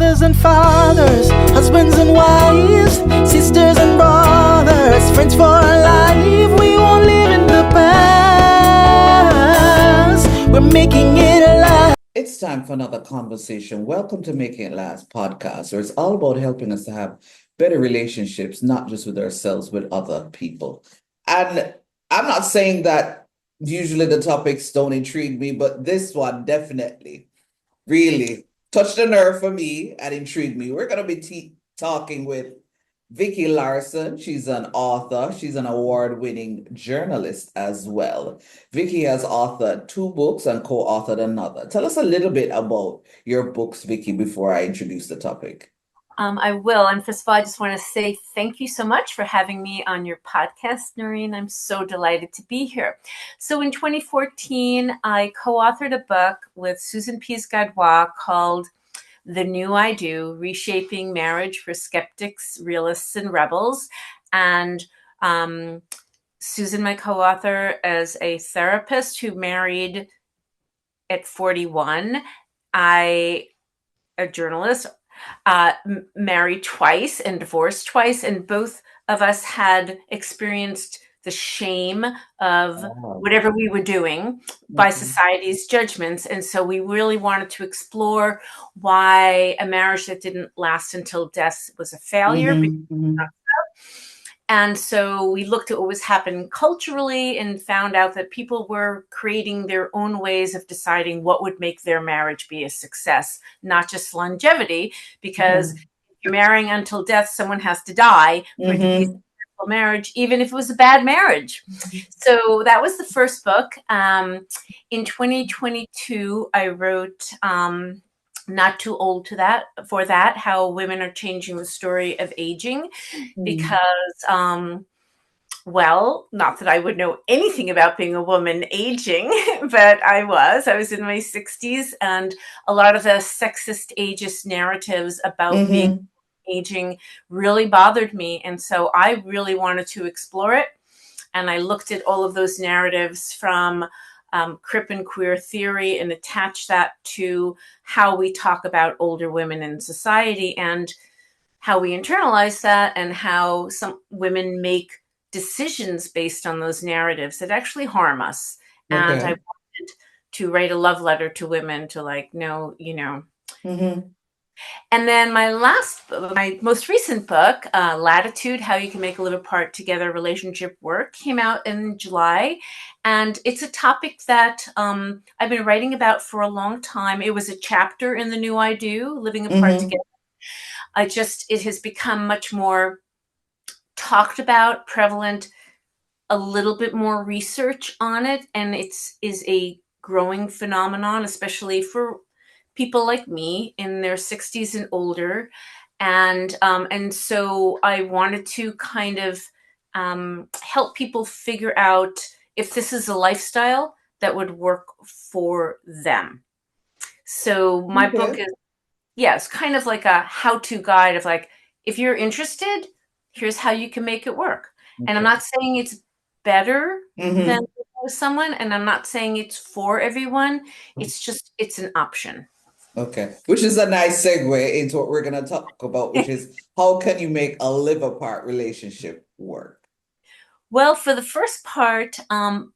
mothers and fathers, husbands and wives, sisters and brothers, friends for life. We won't live in the past. We're making it alive. It's time for another conversation. Welcome to Making It Last podcast, where it's all about helping us to have better relationships, not just with ourselves, with other people. And I'm not saying that usually the topics don't intrigue me, but this one definitely really touched a nerve for me and intrigued me. We're going to be talking with Vicki Larson. She's an author. She's an award-winning journalist as well. Vicki has authored 2 books and co-authored another. Tell us a little bit about your books, Vicki, before I introduce the topic. I will. And first of all, I just want to say thank you so much for having me on your podcast, Noreen. I'm so delighted to be here. So in 2014, I co-authored a book with Susan Pease-Gadbois called The New I Do, Reshaping Marriage for Skeptics, Realists, and Rebels. And Susan, my co-author, is a therapist who married at 41. A journalist, married twice and divorced twice. And both of us had experienced the shame of whatever we were doing by society's judgments. And so we really wanted to explore why a marriage that didn't last until death was a failure. And so we looked at what was happening culturally and found out that people were creating their own ways of deciding what would make their marriage be a success, not just longevity, because if you're marrying until death, someone has to die for it to be a successful marriage, even if it was a bad marriage. So that was the first book. In 2022, I wrote Not Too Old for that, how women are changing the story of aging, because well, not that I would know anything about being a woman aging, but I was in my 60s, and a lot of the sexist ageist narratives about being aging really bothered me. And so I really wanted to explore it. And I looked at all of those narratives from crip and queer theory and attach that to how we talk about older women in society and how we internalize that and how some women make decisions based on those narratives that actually harm us. And I wanted to write a love letter to women to no, And then my most recent book, Latitude, How You Can Make a Live Apart Together Relationship Work, came out in July. And it's a topic that I've been writing about for a long time. It was a chapter in The New I Do, Living Apart Together. It has become much more talked about, prevalent, a little bit more research on it. And is a growing phenomenon, especially for people like me in their 60s and older. And so I wanted to kind of help people figure out if this is a lifestyle that would work for them. So my book is, it's kind of like a how-to guide of if you're interested, here's how you can make it work. And I'm not saying it's better than someone, and I'm not saying it's for everyone. It's an option. Okay, which is a nice segue into what we're going to talk about, which is how can you make a live apart relationship work? Well, for the first part,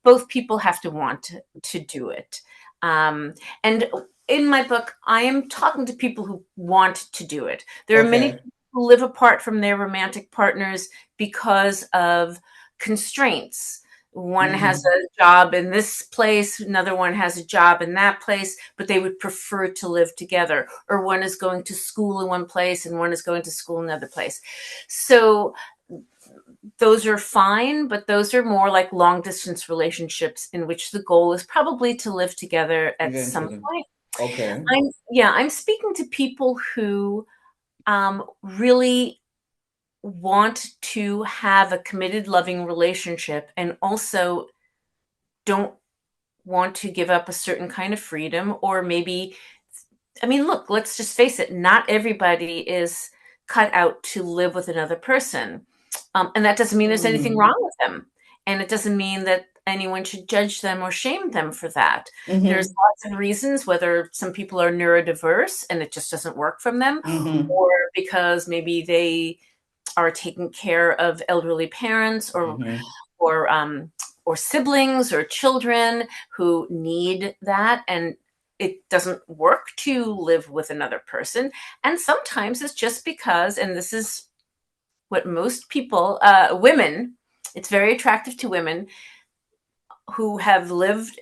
both people have to want to do it. And in my book, I am talking to people who want to do it. There are many people who live apart from their romantic partners because of constraints. One has a job in this place, another one has a job in that place, but they would prefer to live together. Or one is going to school in one place and one is going to school in another place. So those are fine, but those are more like long distance relationships in which the goal is probably to live together at some point. Okay. I'm speaking to people who really want to have a committed, loving relationship and also don't want to give up a certain kind of freedom, or maybe, look, let's just face it, not everybody is cut out to live with another person. And that doesn't mean there's anything wrong with them. And it doesn't mean that anyone should judge them or shame them for that. There's Mm-hmm. lots of reasons, whether some people are neurodiverse and it just doesn't work from them, Mm-hmm. or because maybe they are taking care of elderly parents Mm-hmm. or or siblings or children who need that, and it doesn't work to live with another person. And sometimes it's just because, and this is what most people, women, it's very attractive to women who have lived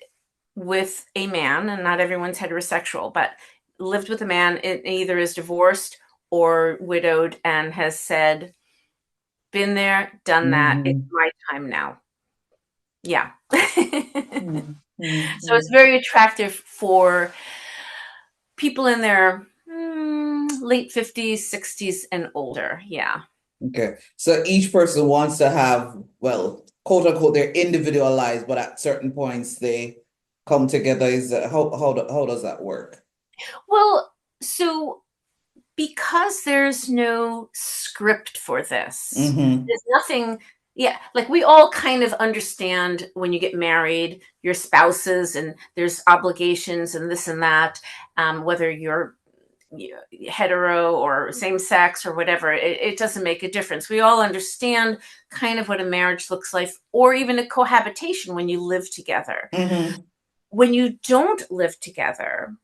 with a man, and not everyone's heterosexual, but lived with a man, it either is divorced or widowed, and has said, been there, done that, it's Mm-hmm. my time now. Yeah. So Mm-hmm. it's very attractive for people in their late 50s, 60s, and older. Yeah. Okay. So each person wants to have, well, quote unquote, their individual lives, but at certain points they come together. Is that, how does that work? Well, so because there's no script for this, Mm-hmm. there's nothing. Yeah, like we all kind of understand when you get married, your spouses, and there's obligations and this and that, whether you're hetero or same sex or whatever, it doesn't make a difference. We all understand kind of what a marriage looks like, or even a cohabitation when you live together. Mm-hmm. When you don't live together,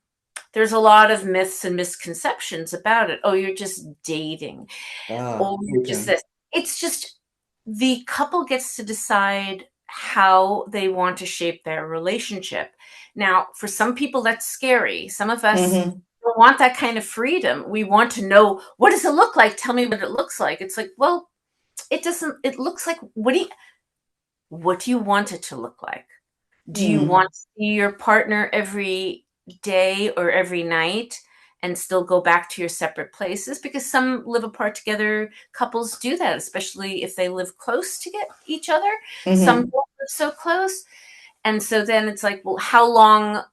there's a lot of myths and misconceptions about it. Oh, you're just dating. Ah, Oh, you're just okay. this. It's just the couple gets to decide how they want to shape their relationship. Now, for some people, that's scary. Some of us Mm-hmm. don't want that kind of freedom. We want to know, what does it look like? Tell me what it looks like. It's like, well, it doesn't. It looks like, what do you want it to look like? Do you Mm-hmm. want to see your partner every day or every night and still go back to your separate places? Because some live apart together, couples do that, especially if they live close to get each other. Some Mm-hmm. don't live so close. And so then it's like, well, how long,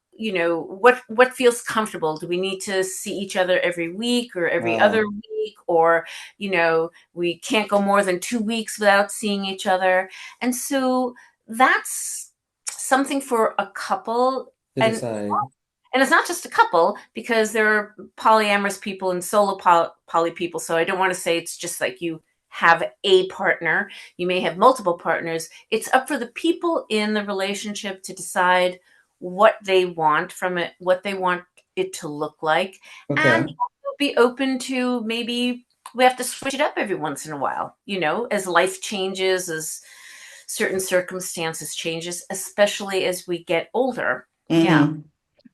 what feels comfortable? Do we need to see each other every week or every Ah, other week? Or, we can't go more than 2 weeks without seeing each other. And so that's something for a couple. to and decide. and it's not just a couple, because there are polyamorous people and solo poly people. So I don't want to say it's just like you have a partner. You may have multiple partners. It's up for the people in the relationship to decide what they want from it, what they want it to look like, and Okay. also be open to, maybe we have to switch it up every once in a while, as life changes, as certain circumstances changes, especially as we get older. Yeah. Mm-hmm.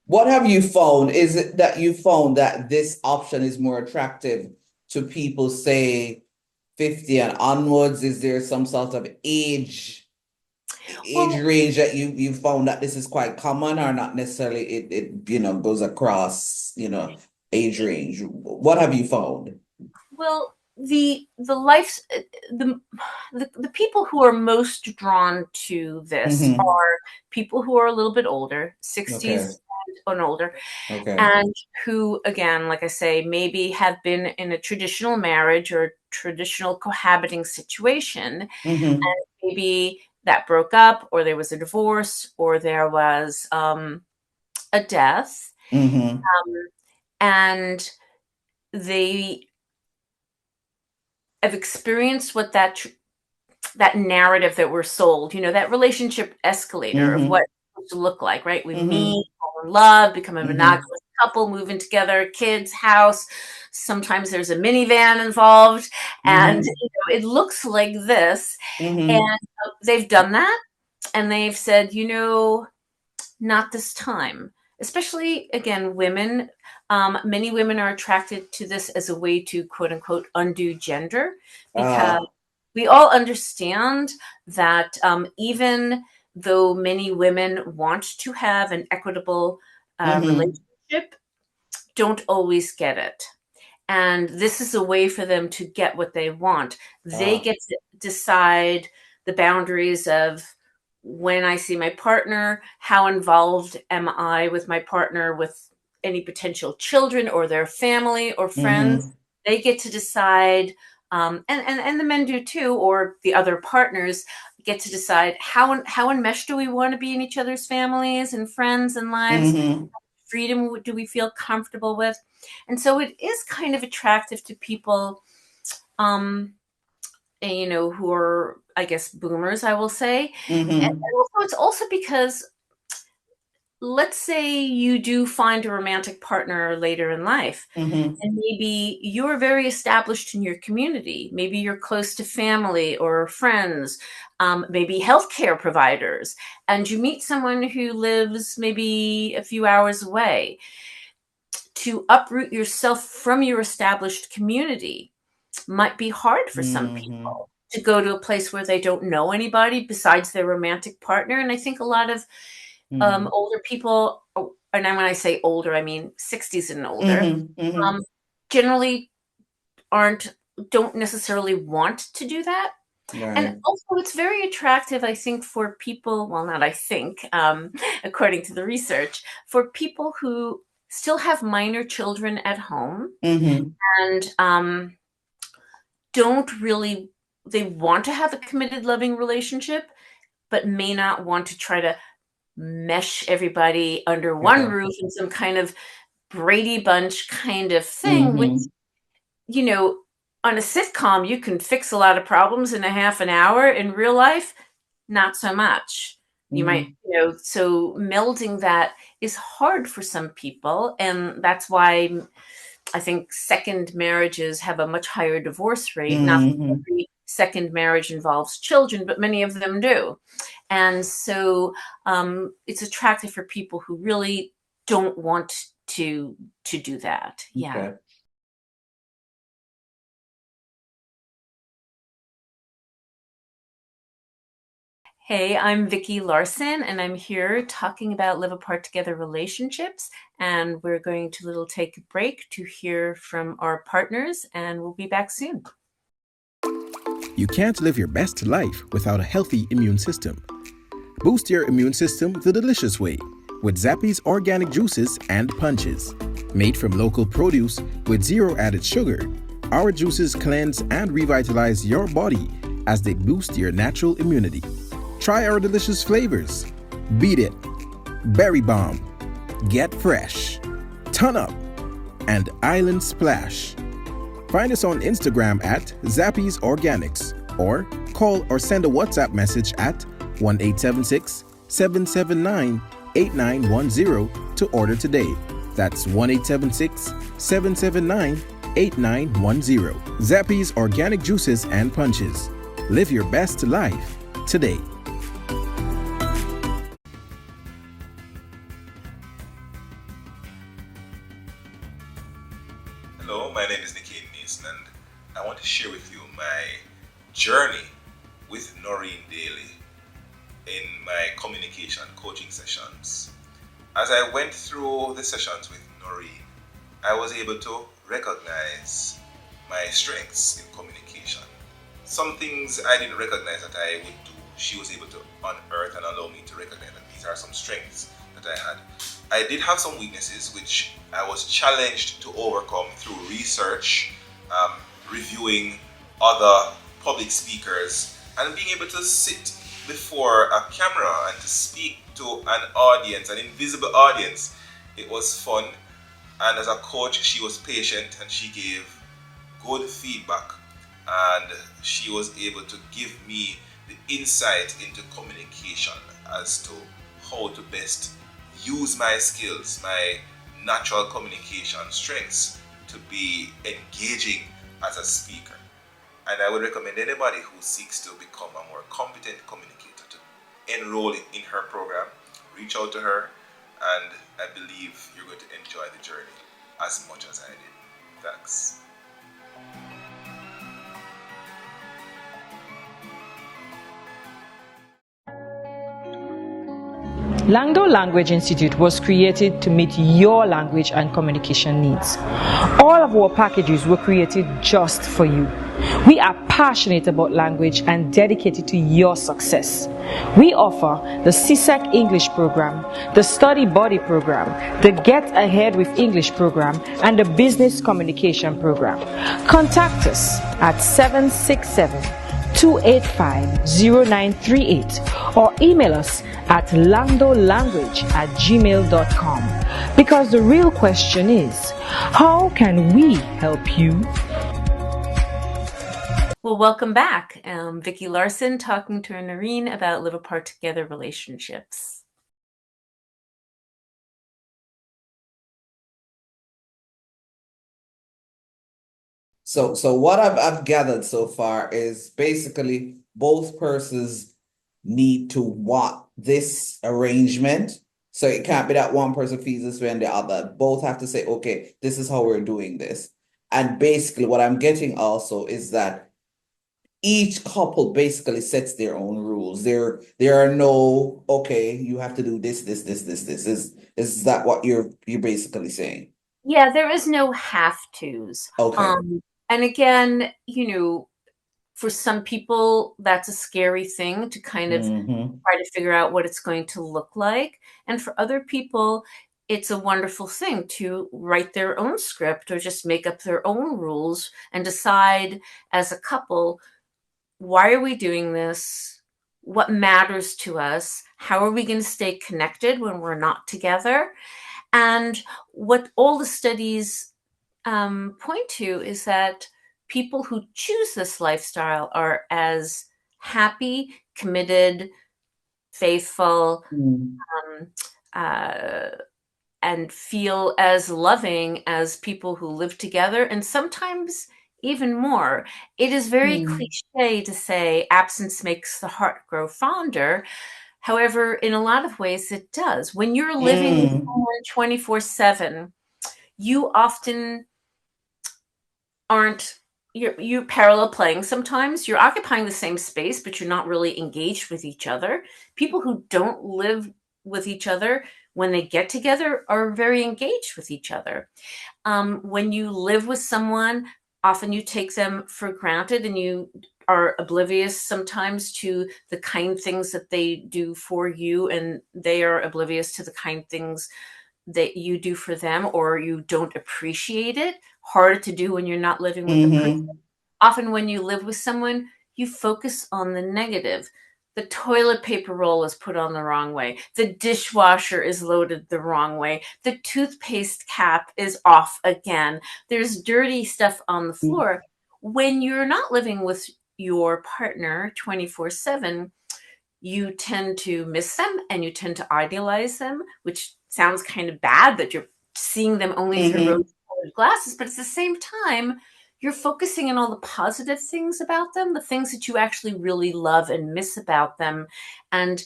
What have you found? Is it that you found that this option is more attractive to people, say, 50 and onwards? Is there some sort of age Well, range that you found that this is quite common, or not necessarily it goes across, age range? What have you found? Well, the life the people who are most drawn to this Mm-hmm. are people who are a little bit older, Okay. 60s and older, Okay. and who, again, like I say, maybe have been in a traditional marriage or traditional cohabiting situation, Mm-hmm. and maybe that broke up, or there was a divorce, or there was a death, Mm-hmm. and they have experienced what that narrative that we're sold, that relationship escalator of what Mm-hmm. it's supposed to look like, right? We Mm-hmm. meet, fall in love, become a Mm-hmm. monogamous couple, move in together, kids, house. Sometimes there's a minivan involved, and Mm-hmm. it looks like this. And Mm-hmm. they've done that, and they've said, not this time. Especially, again, women. Many women are attracted to this as a way to, quote unquote, undo gender, because Ah. we all understand that, even though many women want to have an equitable Mm-hmm. relationship, don't always get it. And this is a way for them to get what they want. They Ah. get to decide the boundaries of, when I see my partner, how involved am I with my partner, with any potential children or their family or friends. Mm-hmm. They get to decide, and the men do too, or the other partners get to decide how enmeshed do we want to be in each other's families and friends and lives. Mm-hmm. Freedom do we feel comfortable with? And so it is kind of attractive to people, who are, I guess, boomers, I will say. And Mm-hmm. also, it's also because, let's say you do find a romantic partner later in life, Mm-hmm. and maybe you're very established in your community. Maybe you're close to family or friends, maybe healthcare providers, and you meet someone who lives maybe a few hours away. To uproot yourself from your established community might be hard for some Mm-hmm. people, to go to a place where they don't know anybody besides their romantic partner. And I think a lot of Mm-hmm. older people, and when I say older, I mean 60s and older, Mm-hmm. Mm-hmm. um, generally don't necessarily want to do that. And Right. also, it's very attractive, I think, for people, well, not I think, according to the research, for people who still have minor children at home Mm-hmm. and don't really, they want to have a committed, loving relationship, but may not want to try to mesh everybody under one Yeah. roof in some kind of Brady Bunch kind of thing, which, Mm-hmm. you know, on a sitcom, you can fix a lot of problems in a half an hour. In real life, not so much. You might, Mm-hmm. so melding that is hard for some people. And that's why I think second marriages have a much higher divorce rate. Not that Mm-hmm. every second marriage involves children, but many of them do. And so it's attractive for people who really don't want to do that. Yeah. Okay. Hey, I'm Vicki Larson, and I'm here talking about live apart together relationships. And we're going to take a break to hear from our partners, and we'll be back soon. You can't live your best life without a healthy immune system. Boost your immune system the delicious way with Zappy's organic juices and punches. Made from local produce with zero added sugar, our juices cleanse and revitalize your body as they boost your natural immunity. Try our delicious flavors: Beat It, Berry Bomb, Get Fresh, Ton Up, and Island Splash. Find us on Instagram at Zappy's Organics, or call or send a WhatsApp message at 1-876-779-8910 to order today. That's 1-876-779-8910. Zappy's Organic Juices and Punches. Live your best life today. Hello, my name is Vicki, and I want to share with you my journey with Noreen daily in my communication coaching sessions. As I went through the sessions with Noreen, I was able to recognize my strengths in communication. Some things I didn't recognize that I would do, she was able to unearth and allow me to recognize that these are some strengths that I had. I did have some weaknesses which I was challenged to overcome through research, reviewing other public speakers, and being able to sit before a camera and to speak to an audience, an invisible audience. It was fun, and as a coach, she was patient and she gave good feedback, and she was able to give me the insight into communication as to how to best use my skills, my natural communication strengths to be engaging as a speaker. And I would recommend anybody who seeks to become a more competent communicator to enroll in her program. Reach out to her, and I believe you're going to enjoy the journey as much as I did. Thanks. Langdo Language Institute was created to meet your language and communication needs. All of our packages were created just for you. We are passionate about language and dedicated to your success. We offer the CSEC English program, the Study Buddy program, the Get Ahead with English program, and the Business Communication program. Contact us at 767 285-0938 or email us at landolanguage@gmail.com, because the real question is, how can we help you? Well, welcome back. Vicki Larson talking to Noreen about live apart together relationships. So what I've gathered so far is basically both persons need to want this arrangement. So it can't be that one person feels this way and the other. Both have to say, okay, this is how we're doing this. And basically what I'm getting also is that each couple basically sets their own rules. There are no, okay, you have to do this. Is that what you're basically saying? Yeah, there is no have tos. Okay. And again, for some people, that's a scary thing to kind of try to figure out what it's going to look like. And for other people, it's a wonderful thing to write their own script or just make up their own rules and decide as a couple, why are we doing this? What matters to us? How are we going to stay connected when we're not together? And what all the studies point to is that people who choose this lifestyle are as happy, committed, faithful, and feel as loving as people who live together, and sometimes even more. It is very cliche to say absence makes the heart grow fonder. However, in a lot of ways, it does. When you're living with someone 24/7, you often aren't you're parallel playing sometimes. You're occupying the same space, but you're not really engaged with each other. People who don't live with each other, when they get together, are very engaged with each other. When you live with someone, often you take them for granted and you are oblivious sometimes to the kind things that they do for you, and they are oblivious to the kind things that you do for them, or you don't appreciate it. Harder to do when you're not living with the person. Often when you live with someone, you focus on the negative. The toilet paper roll is put on the wrong way. The dishwasher is loaded the wrong way. The toothpaste cap is off again. There's dirty stuff on the floor. When you're not living with your partner 24/7, you tend to miss them and you tend to idealize them, which sounds kind of bad that you're seeing them only through rose-colored glasses, but at the same time, you're focusing on all the positive things about them, the things that you actually really love and miss about them. And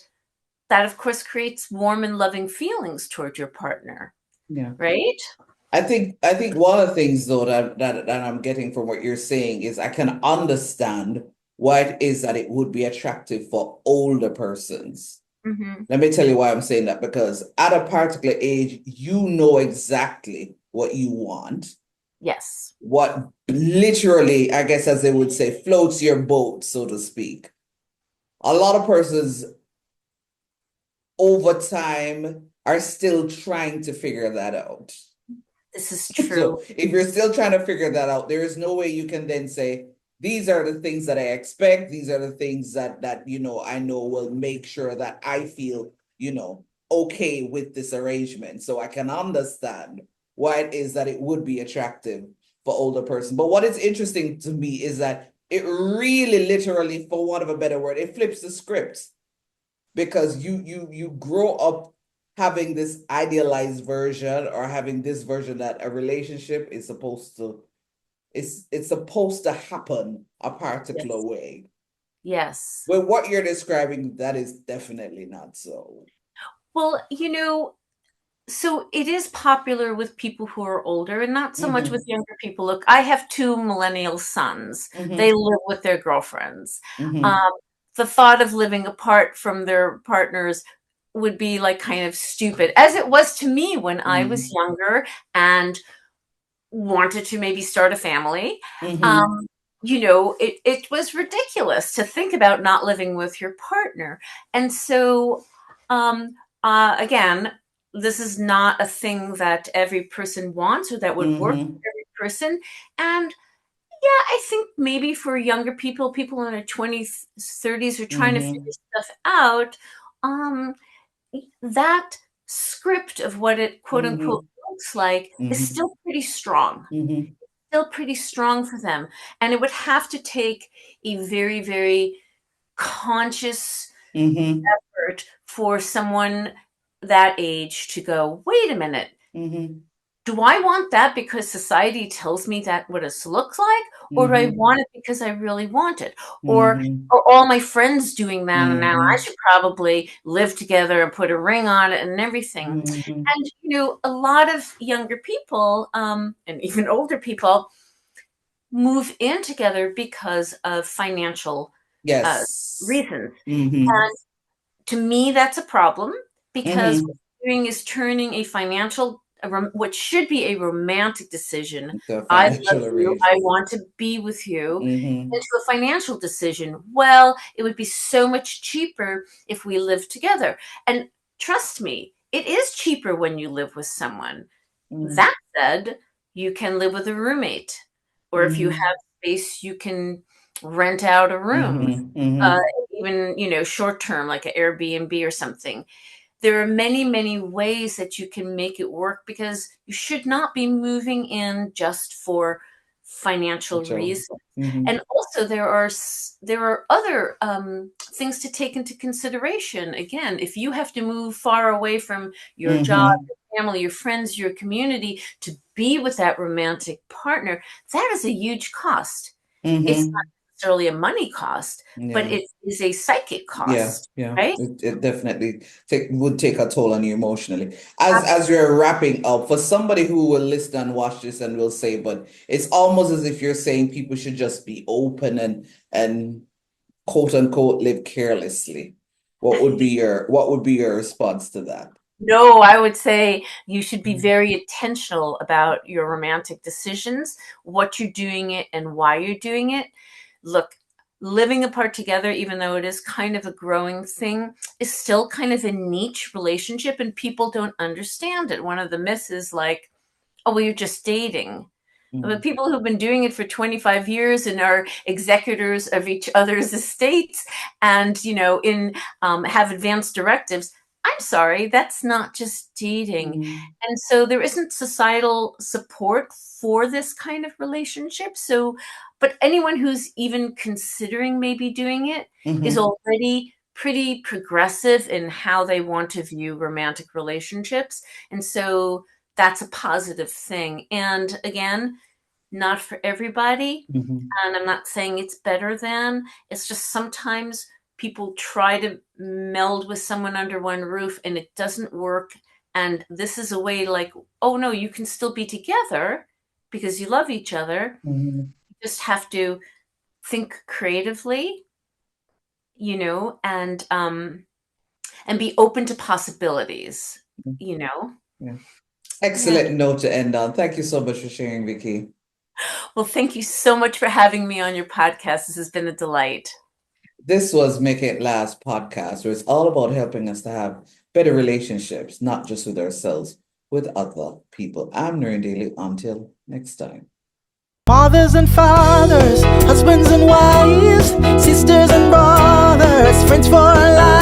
that, of course, creates warm and loving feelings toward your partner. Yeah. Right? I think one of the things though that I'm getting from what you're saying is I can understand why it is that it would be attractive for older persons. Let me tell you why I'm saying that, because at a particular age, you know exactly what you want. Yes. What literally, I guess, as they would say, floats your boat, so to speak. A lot of persons over time are still trying to figure that out. This is true. So if you're still trying to figure that out, there is no way you can then say, these are the things that I expect. These are the things that I know will make sure that I feel, okay with this arrangement. So I can understand why it is that it would be attractive for older person. But what is interesting to me is that it really literally, for want of a better word, it flips the script, because you grow up having this idealized version, or having this version that a relationship is supposed to it's supposed to happen a particular way. Yes. But what you're describing, that is definitely not so. Well, so it is popular with people who are older and not so much with younger people. Look, I have two millennial sons. They live with their girlfriends. The thought of living apart from their partners would be like kind of stupid, as it was to me when I was younger and wanted to maybe start a family. It was ridiculous to think about not living with your partner. And so, again, this is not a thing that every person wants or that would work for every person. And Yeah, I think maybe for younger people, people in their 20s, 30s are trying to Mm-hmm. figure stuff out. Um, that script of what it quote unquote Mm-hmm. looks like is Mm-hmm. still pretty strong. Mm-hmm. Still pretty strong for them. And it would have to take a very, very conscious Mm-hmm. effort for someone that age to go, wait a minute, Mm-hmm. do I want that because society tells me that what it looks like? Or do I Mm-hmm. want it because I really want it? Or Mm-hmm. are all my friends doing that and now I Mm-hmm. should probably live together and put a ring on it and everything. Mm-hmm. And a lot of younger people, and even older people, move in together because of financial uh, Yes. reasons. Mm-hmm. And to me, that's a problem because Mm-hmm. what you're doing is turning what should be a romantic decision. The I love financial you. I arrangement. want to be with you. Mm-hmm. Into a financial decision. Well, it would be so much cheaper if we lived together. And trust me, it is cheaper when you live with someone. That said, you can live with a roommate, or if you Mm-hmm. have space, you can rent out a room, Mm-hmm. uh, Mm-hmm. even short term, like an Airbnb or something. There are many, many ways that you can make it work because you should not be moving in just for financial Joe. reasons. Mm-hmm. And also, there are other things to take into consideration. Again, if you have to move far away from your job, Mm-hmm. your family, your friends, your community to be with that romantic partner, that is a huge cost. It's not Mm-hmm. necessarily a money cost, but Yeah. it is a psychic Yeah, cost, yeah. right? It definitely would take a toll on you emotionally. As you're wrapping up, for somebody who will listen and watch this and will say, but it's almost as if you're saying people should just be open and quote unquote live carelessly. What would be your response to that? No, I would say you should be very intentional about your romantic decisions, what you're doing it and why you're doing it. Look, living apart together, even though it is kind of a growing thing, is still kind of a niche relationship and people don't understand it. One of the myths is like, oh, well, you're just dating. The Mm, people who've been doing it for 25 years and are executors of each other's estates and, in have advanced directives. I'm sorry, that's not just dating. mm, And so there isn't societal support for this kind of relationship. So, but anyone who's even considering maybe doing it is mhm, already pretty progressive in how they want to view romantic relationships. And so that's a positive thing. And again, not for everybody. mhm, And I'm not saying it's better than, it's just sometimes people try to meld with someone under one roof and it doesn't work. And this is a way like, oh no, you can still be together because you love each other. mhm. You just have to think creatively, and be open to possibilities, you know? Yeah. Yeah. Excellent note to end on. Thank you so much for sharing, Vicky. Well, thank you so much for having me on your podcast. This has been a delight. This was Make It Last podcast, where it's all about helping us to have better relationships, not just with ourselves, with other people. I'm Noreen Daly. Until next time. Mothers and fathers, husbands and wives, sisters and brothers, friends for life.